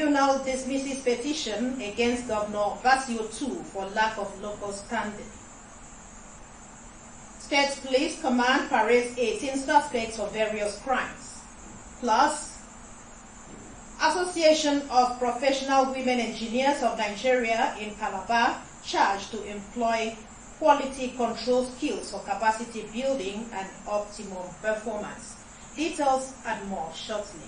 tribunal dismisses petition against Governor Basio II for lack of local standing. State Police Command parades 18 suspects of various crimes. Plus, Association of Professional Women Engineers of Nigeria in Calabar charged to employ quality control skills for capacity building and optimum performance. Details and more shortly.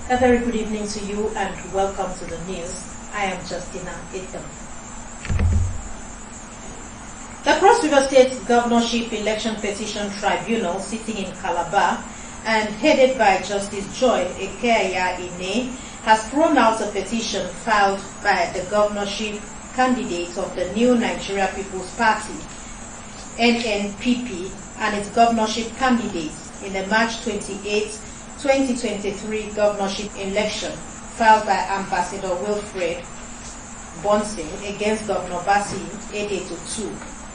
A very good evening to you and welcome to the news. I am Justina Itam. The Cross River State Governorship Election Petition Tribunal sitting in Calabar and headed by Justice Joy Ekeaya Ine has thrown out a petition filed by the governorship candidates of the New Nigeria People's Party, NNPP, and its governorship candidates in the March 28, 2023 governorship election filed by Ambassador Wilfred Bonsing against Governor Basi Edetutu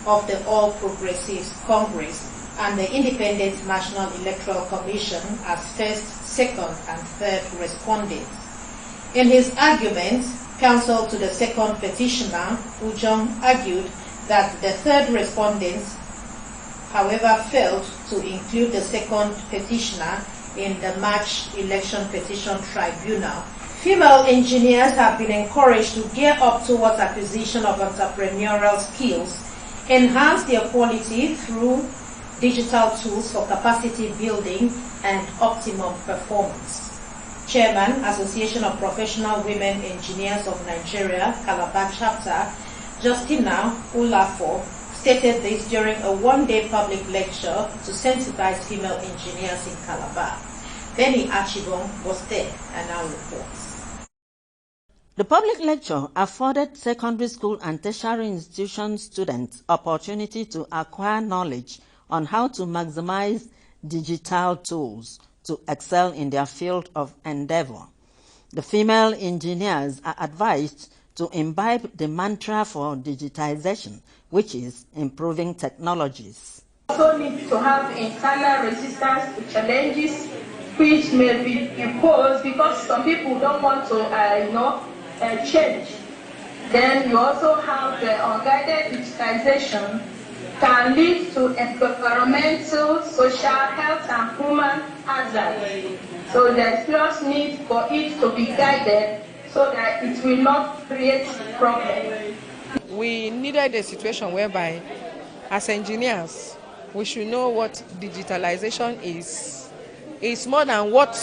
of the All Progressives Congress and the Independent National Electoral Commission as first, second, and third respondents. In his argument, counsel to the second petitioner, Ujong, argued that the third respondents, however, failed to include the second petitioner in the March election petition tribunal. Female engineers have been encouraged to gear up towards acquisition of entrepreneurial skills, enhance their quality through digital tools for capacity building and optimum performance. Chairman, Association of Professional Women Engineers of Nigeria, Calabar Chapter, Justina Ulafo, stated this during a one-day public lecture to sensitize female engineers in Calabar. Benny Achibong was there and now reports. The public lecture afforded secondary school and tertiary institution students opportunity to acquire knowledge on how to maximize digital tools to excel in their field of endeavor. The female engineers are advised to imbibe the mantra for digitization, which is improving technologies. Also need to have internal resistance to challenges which may be imposed because some people don't want to change. Then you also have the unguided digitization can lead to environmental, social, health, and human hazards. So there's serious need for it to be guided so that it will not create problems. We needed a situation whereby, as engineers, we should know what digitalization is. It's more than what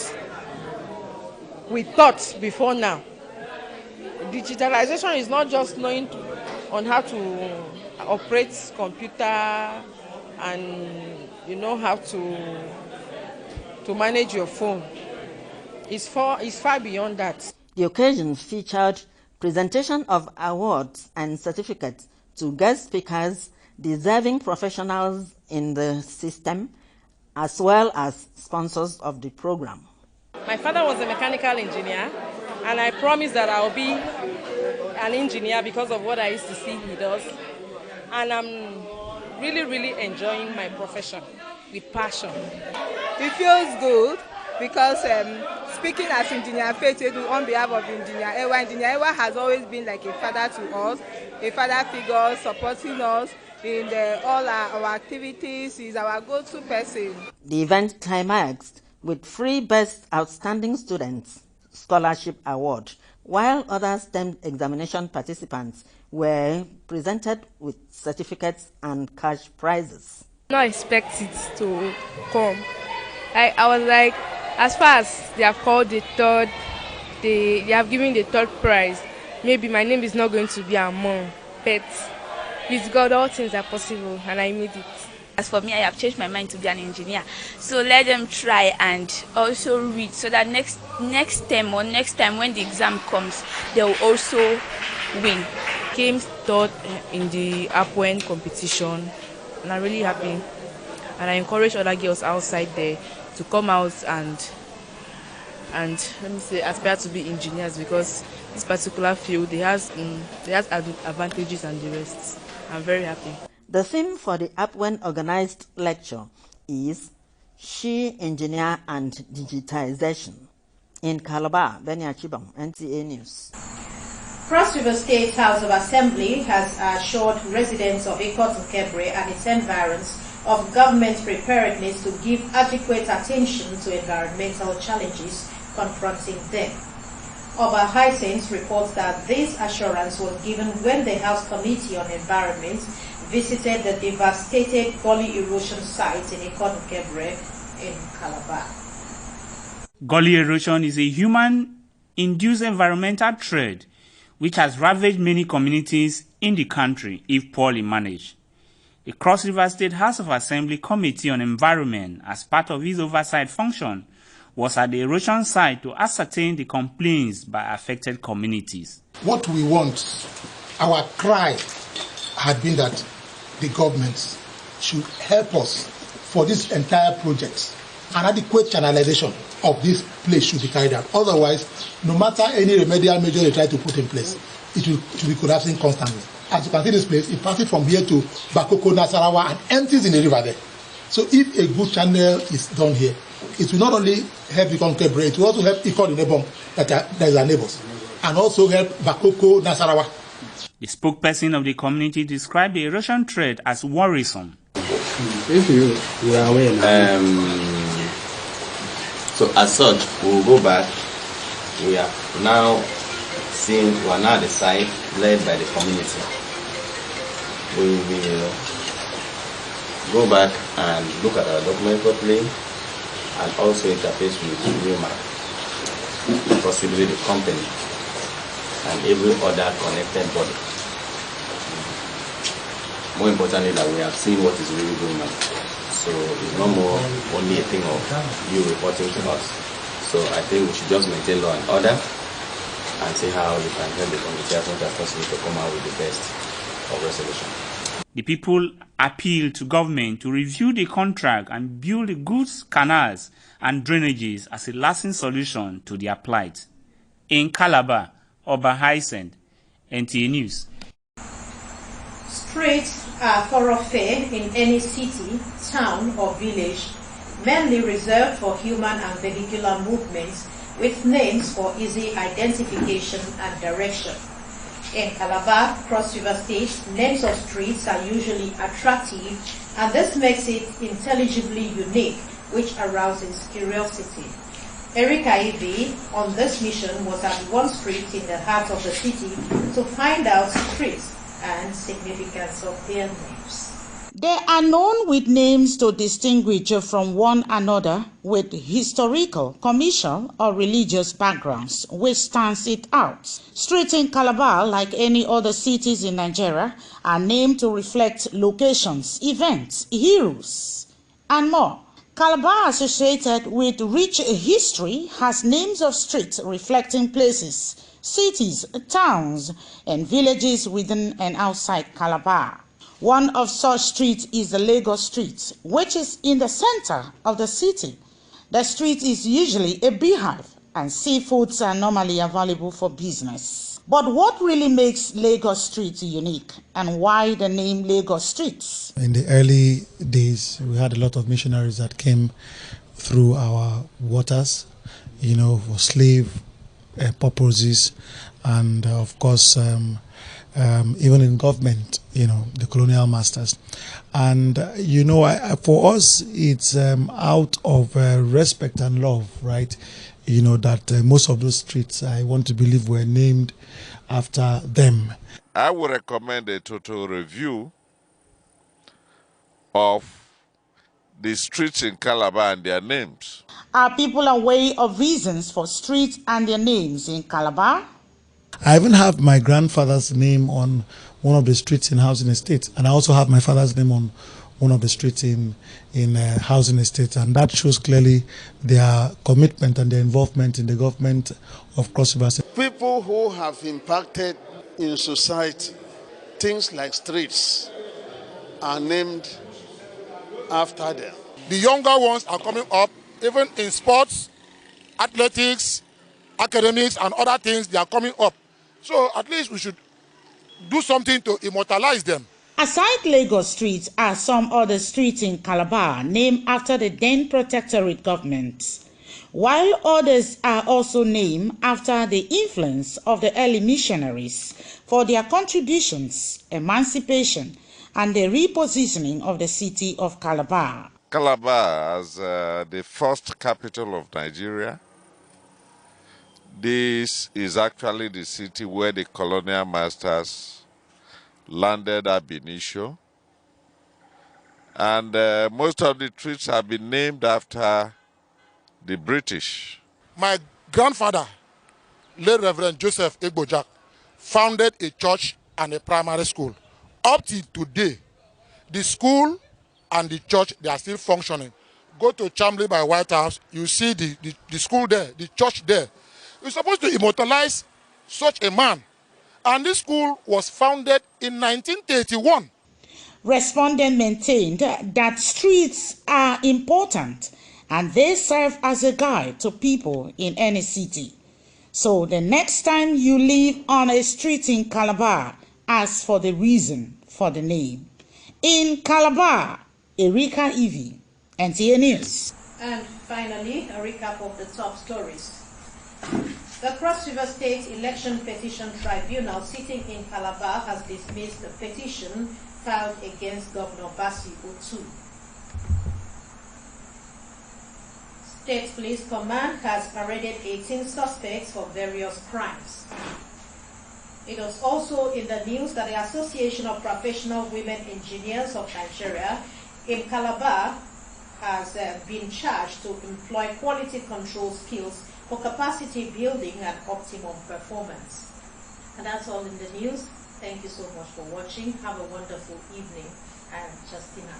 we thought before now. Digitalization is not just knowing on how to operate computer and how to manage your phone. It's far beyond that. The occasion featured presentation of awards and certificates to guest speakers, deserving professionals in the system, as well as sponsors of the program. My father was a mechanical engineer, and I promised that I'll be an engineer because of what I used to see he does. And I'm really, really enjoying my profession with passion. It feels good because speaking as Engineer Faith on behalf of Engineer Ewa has always been like a father to us, a father figure supporting us in all our activities. He's our go-to person. The event climaxed with free Best Outstanding Students Scholarship Award, while other STEM examination participants were presented with certificates and cash prizes. Not expect it to come. I was like, as far as they have called the third, they have given the third prize, maybe my name is not going to be among, but with God all things are possible, and I made it. As for me, I have changed my mind to be an engineer. So let them try and also read so that next time when the exam comes, they will also win. Came third in the Upwind competition, and I'm really happy. And I encourage other girls outside there to come out and let me say aspire to be engineers, because this particular field they has advantages than the rest. I'm very happy. The theme for the Upwind organized lecture is She, Engineer and Digitization. In Calabar, Benya Chibam, NTA News. Cross River State House of Assembly has assured residents of Nta Calabar and its environs of government preparedness to give adequate attention to environmental challenges confronting them. Oba Hyacinth reports that this assurance was given when the House Committee on Environment visited the devastated gully erosion site in Nta Calabar in Calabar. Gully erosion is a human-induced environmental threat which has ravaged many communities in the country if poorly managed. The Cross River State House of Assembly Committee on Environment, as part of its oversight function, was at the erosion site to ascertain the complaints by affected communities. What we want, our cry had been that the government should help us for this entire project. An adequate channelization of this place should be carried out. Otherwise, no matter any remedial measure they try to put in place, it will be collapsing constantly. As you can see this place, it passes from here to Bakoko, Nasarawa, and empties in the river there. So if a good channel is done here, it will not only help the Nta Calabar, it will also help Ikot Nebom, that is our neighbors, and also help Bakoko, Nasarawa. The spokesperson of the community described the erosion threat as worrisome. If you are aware now. So as such, we will go back. We are now at the site led by the community. We will go back and look at our document properly and also interface with UMAC, possibly the company and every other connected body. More importantly, that we have seen what is really going on. So it's no more only a thing of you reporting to us. So I think we should just maintain law and order and see how we can help the community as much as possible to come out with the best of resolution. The people appeal to government to review the contract and build the goods canals and drainages as a lasting solution to their plight. In Calabar, Oba Hyacinth, NTA News. Streets are thoroughfare in any city, town or village, mainly reserved for human and vehicular movements with names for easy identification and direction. In Calabar, Cross River State, names of streets are usually attractive, and this makes it intelligibly unique, which arouses curiosity. Eric Aibi, on this mission, was at one street in the heart of the city to find out streets and significance of their names. They are known with names to distinguish from one another with historical, commercial, or religious backgrounds, which stands it out. Streets in Calabar, like any other cities in Nigeria, are named to reflect locations, events, heroes, and more. Calabar, associated with rich history, has names of streets reflecting places, cities, towns, and villages within and outside Calabar. One of such streets is the Lagos Street, which is in the center of the city. The street is usually a beehive, and seafoods are normally available for business. But what really makes Lagos Street unique, and why the name Lagos Streets? In the early days, we had a lot of missionaries that came through our waters, for slave purposes, and of course, even in government, the colonial masters. And, for us, it's out of respect and love, right? That most of those streets, I want to believe, were named after them. I would recommend a total review of the streets in Calabar and their names. Are people aware of reasons for streets and their names in Calabar? I even have my grandfather's name on one of the streets in Housing Estate, and I also have my father's name on one of the streets in Housing Estate, and that shows clearly their commitment and their involvement in the government of Cross River State. People who have impacted in society, things like streets, are named after them. The younger ones are coming up, even in sports, athletics, academics, and other things, they are coming up. So at least we should do something to immortalize them. Aside Lagos Street are some other streets in Calabar named after the then protectorate government. while others are also named after the influence of the early missionaries for their contributions, emancipation, and the repositioning of the city of Calabar. Calabar as the first capital of Nigeria. This is actually the city where the colonial masters landed ab initio. And most of the streets have been named after the British. My grandfather, late Reverend Joseph Egbojak, founded a church and a primary school. Up till today, the school and the church, they are still functioning. Go to Chamberlain by White House, you see the school there, the church there. We're supposed to immortalize such a man. And this school was founded in 1931. Respondent maintained that streets are important and they serve as a guide to people in any city. So the next time you live on a street in Calabar, ask for the reason for the name. In Calabar, Erika Ivy, NTA News. And finally, a recap of the top stories. The Cross River State Election Petition Tribunal sitting in Calabar has dismissed the petition filed against Governor Basi Otu. State Police Command has paraded 18 suspects for various crimes. It was also in the news that the Association of Professional Women Engineers of Nigeria in Calabar has been charged to employ quality control skills for capacity building and optimum performance. And that's all in the news. Thank you so much for watching. Have a wonderful evening. I'm Justina.